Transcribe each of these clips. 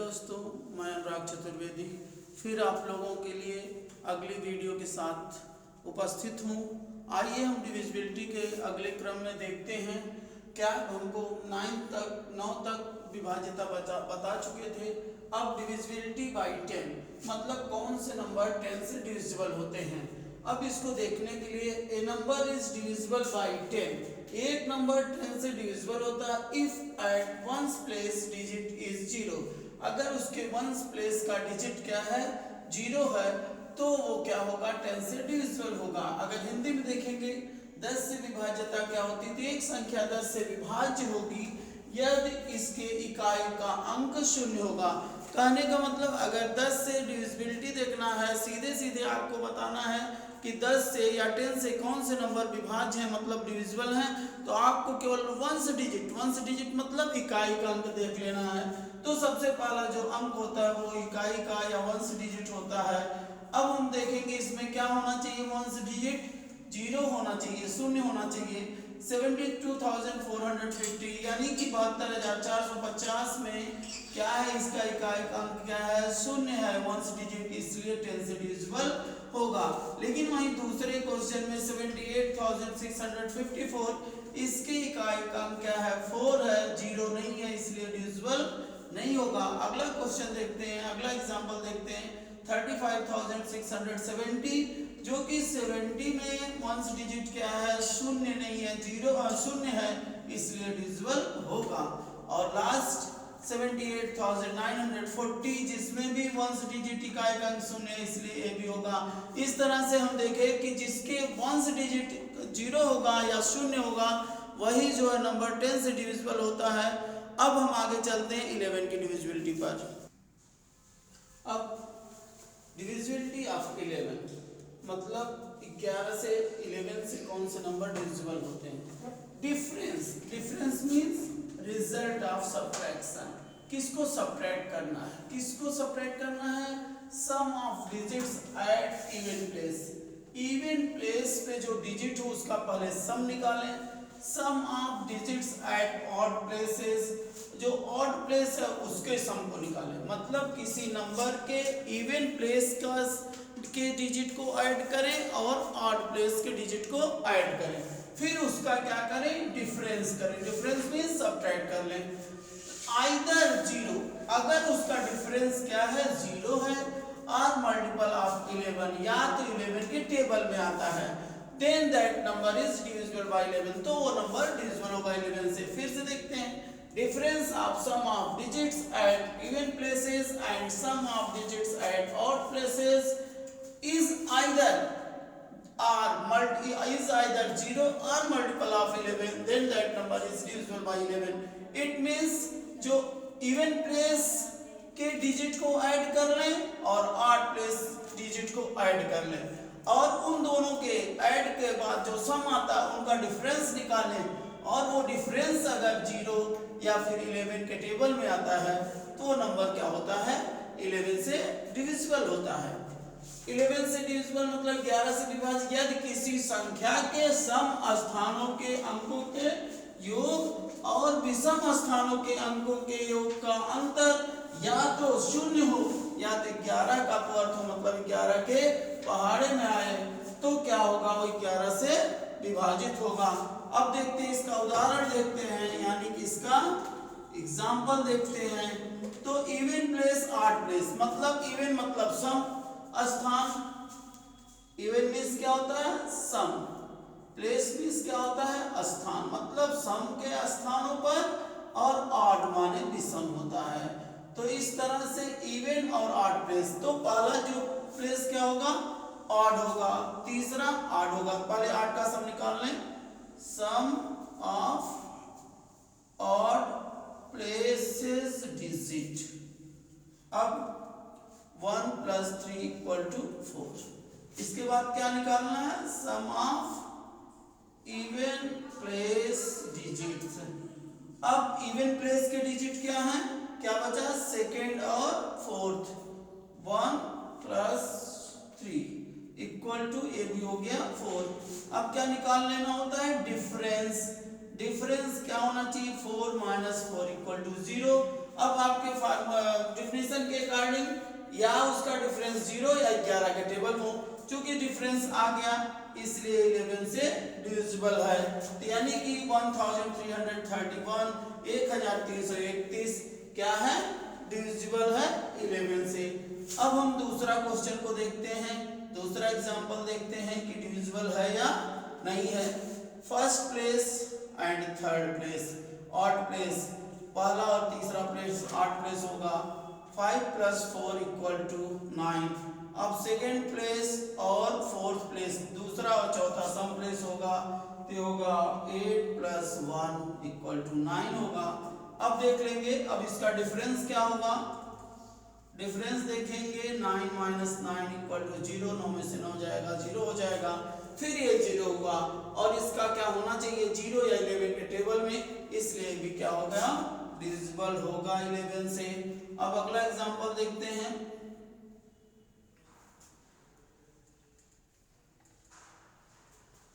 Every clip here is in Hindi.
दोस्तों, मैं अनुराग चतुर्वेदी फिर आप लोगों के लिए अगली वीडियो के साथ उपस्थित हूँ। आइए हम डिविजिबिलिटी के अगले क्रम में देखते हैं। क्या हमको 9 तक विभाज्यता बता चुके थे। अब डिविजिबिलिटी बाई 10 मतलब कौन से नंबर 10 से डिविजिबल होते हैं। अब इसको देखने के लिए ए नंबर इज डिविजिबल बाई 10। एक नंबर 10 से डिविजिबल होता है if at ones place digit is 0। अगर उसके वंस प्लेस का डिजिट क्या है, 0 है, तो वो क्या होगा, 10 से डिविजिबल होगा। अगर हिंदी में देखेंगे 10 से विभाज्यता क्या होती थी, एक संख्या 10 से विभाज्य होगी यदि इसके इकाई का अंक 0 होगा। कहने का मतलब अगर 10 से डिविजिबिलिटी देखना है, सीधे सीधे आपको बताना है कि 10 से या 10 से कौन से नंबर विभाज्य हैं मतलब डिविजिबल हैं, तो आपको केवल वंस डिजिट मतलब इकाई का अंक देख लेना है। तो सबसे पहला जो अंक होता है वो इकाई का या वंस डिजिट होता है। अब हम देखेंगे इसमें क्या होना चाहिए, वंस डिजिट 0 होना चाहिए, 0 होना चाहिए। 72,450 यानी कि 72,450 में क्या है, इसका इकाई का अंक क्या है, 0 है, वंस डिजिट, इसलिए 10 से डिविजिबल होगा। लेकिन वहीं दूसरे क्वेश्चन में 78,654 इसकी इकाई का अंक क्या है, 4 है, 0 नहीं है, इसलिए डिविजिबल नहीं होगा। अगला क्वेश्चन देखते हैं, अगला एग्जांपल देखते हैं। 35,670 जो कि 70 में वंस डिजिट क्या है, 0 नहीं है, 0 है, इसलिए डिविजिबल होगा। और लास्ट 78,940 जिसमें भी वंस डिजिट इकाई का अंक 0 है, इसलिए ये भी होगा। इस तरह से हम देखें कि जिसके वंस डिजिट 0 होगा या 0 होगा वही जो है नंबर 10 से डिविजिबल होता है। अब हम आगे चलते हैं 11 की डिविजिबिलिटी पर। अब डिविजिबिलिटी ऑफ 11 मतलब 11 से 11 से कौन से नंबर डिविजिबल होते हैं। Difference means result of subtraction. किसको सब्ट्रैक्ट करना है, किसको सब्ट्रैक्ट करना है, sum of digits at even place. Even place पे जो डिजिट हो उसका पहले सम निकालें। Sum of digits at odd places, जो ऑड प्लेस है उसके सम को निकालें। मतलब किसी नंबर के इवन प्लेस के डिजिट को ऐड करें और ऑड प्लेस के डिजिट को ऐड करें, फिर उसका क्या करें, डिफरेंस करें। डिफरेंस मींस सब्ट्रैक्ट कर लें। आइदर 0 अगर उसका डिफरेंस क्या है, 0 है, और मल्टीपल ऑफ 11 या तो 11 के टेबल में आता है, then that number is divisible by 11, तो वो नंबर डिविजिबल होगा 11 से। फिर से देखते हैं, difference of sum of digits at even places and sum of digits at odd places is either 0 or multiple of 11, then that number is divisible by 11. It means जो even place के डिजिट को ऐड कर लें और odd place डिजिट को ऐड कर लें, और उन दोनों के ऐड के बाद जो सम आता है उनका डिफरेंस निकालें, और वो डिफरेंस अगर 0 या फिर 11 के टेबल में आता है तो नंबर क्या होता है, 11 से डिविजिबल होता है। 11 से डिविजिबल मतलब 11 से विभाज्य यदि किसी संख्या के सम स्थानों के अंकों के योग और विषम स्थानों के अंकों के योग का अंतर या तो 0 हो या तो 11 का अपवर्त हो, मतलब 11 के पहाड़े में आए, तो क्या होगा, वो 11 से विभाजित होगा। अब देखते हैं इसका उदाहरण देखते हैं, यानी कि इसका एग्जाम्पल देखते हैं। तो इवन प्लेस ऑड प्लेस मतलब इवन मतलब सम स्थान, इवन मींस क्या होता है, सम, प्लेस मींस क्या होता है, स्थान, मतलब सम के स्थानों पर, और ऑड माने विषम होता है। तो इस तरह से इवन और ऑड प्लेस, तो पहला जो प्लेस क्या होगा, ऑड होगा, तीसरा ऑड होगा। पहले ऑड का सम निकाल लें, सम ऑफ ऑड प्लेसेस डिजिट। अब 1 + 3 = 4। इसके बाद क्या निकालना है, sum of even place digits. अब इवन प्लेस के डिजिट क्या है, क्या बचा, सेकेंड और फोर्थ। 1 + 3 = ये भी हो गया 4। अब क्या निकाल लेना होता है, डिफरेंस। डिफरेंस क्या होना चाहिए, 4 - 4 = 0। अब आपके डेफिनेशन डेफिनेशन के अकॉर्डिंग या उसका डिफरेंस 0 या 11 के टेबल में, चूंकि डिफरेंस आ गया इसलिए 11 से डिविजिबल है, तो यानी कि 1331 1331 क्या है, डिविजिबल है 11 से। अब हम दूसरा क्वेश्चन को देखते हैं, दूसरा एग्जांपल देखते हैं कि डिविजिबल है या नहीं है। First place and third place, odd place, पहला और तीसरा प्लेस ऑड प्लेस होगा, 5 + 4 = 9। अब सेकेंड प्लेस और फोर्थ प्लेस, दूसरा और चौथा सम प्लेस होगा, तो होगा 8 + 1 = 9 होगा। अब देख लेंगे अब इसका डिफरेंस क्या होगा, डिफरेंस देखेंगे 9 - 9 = 0, 9 में से 9 जाएगा 0 हो जाएगा, फिर ये 0 हुआ और इसका क्या होना चाहिए 0 या 11 के टेबल में, इसलिए भी क्या हो गया, डिविजिबल होगा 11 से। अब अगला एग्जांपल देखते हैं,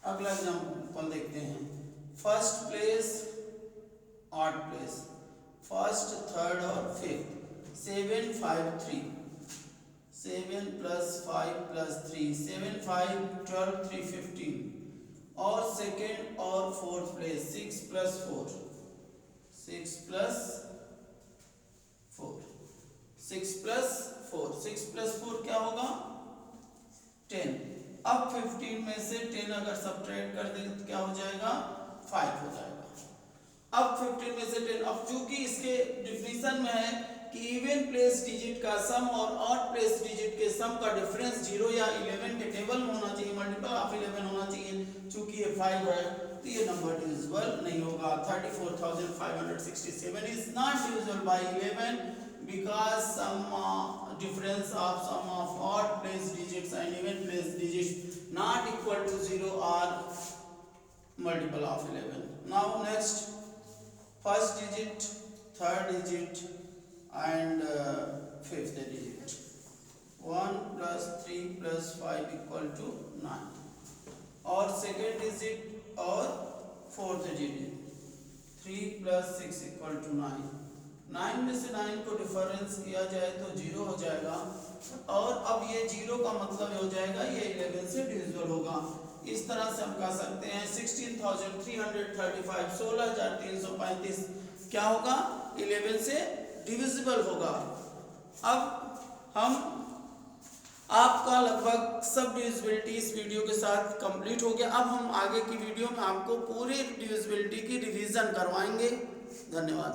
अगला एग्जांपल देखते हैं। First place odd place, first third और फिफ्थ, 7 5 3, 7 + 5 + 3, 7 5 12 3 15, और सेकेंड और फोर्थ प्लेस 6 + 4, 6 + 4, 6 + 4, 6 + 4 क्या होगा 10। अब 15 में से 10 अगर सब्ट्रैक्ट कर दें तो क्या हो जाएगा 5 हो जाएगा। अब 15 में से 10, अब चूंकि इसके डिफिनीशन में है कि इवन प्लेस डिजिट का सम और ऑड प्लेस डिजिट के सम का डिफरेंस 0 या 11 के टेबल में होना चाहिए, मल्टीपल ऑफ 11 होना चाहिए, चूंकि ये 5 है तो ये नंबर डिविजिबल नहीं होगा। 34,567 is not divisible by 11 because difference of sum of odd place digits and even place digits not equal to 0 are multiple of 11. Now next, first digit, third digit and fifth digit, 1 + 3 + 5 = 9, और second digit और fourth digit 3 + 6 = 9। 9 में से 9 को डिफरेंस किया जाए तो 0 हो जाएगा, और अब ये 0 का मतलब हो जाएगा ये 11 से डिविजिबल होगा। इस तरह से हम कह सकते हैं 16,335 16,335 क्या होगा 11 से डिविजिबल होगा। अब हम आपका लगभग सब डिविजिबिलिटी इस वीडियो के साथ कंप्लीट हो गया। अब हम आगे की वीडियो में आपको पूरी डिविजिबिलिटी की रिवीजन करवाएंगे। धन्यवाद।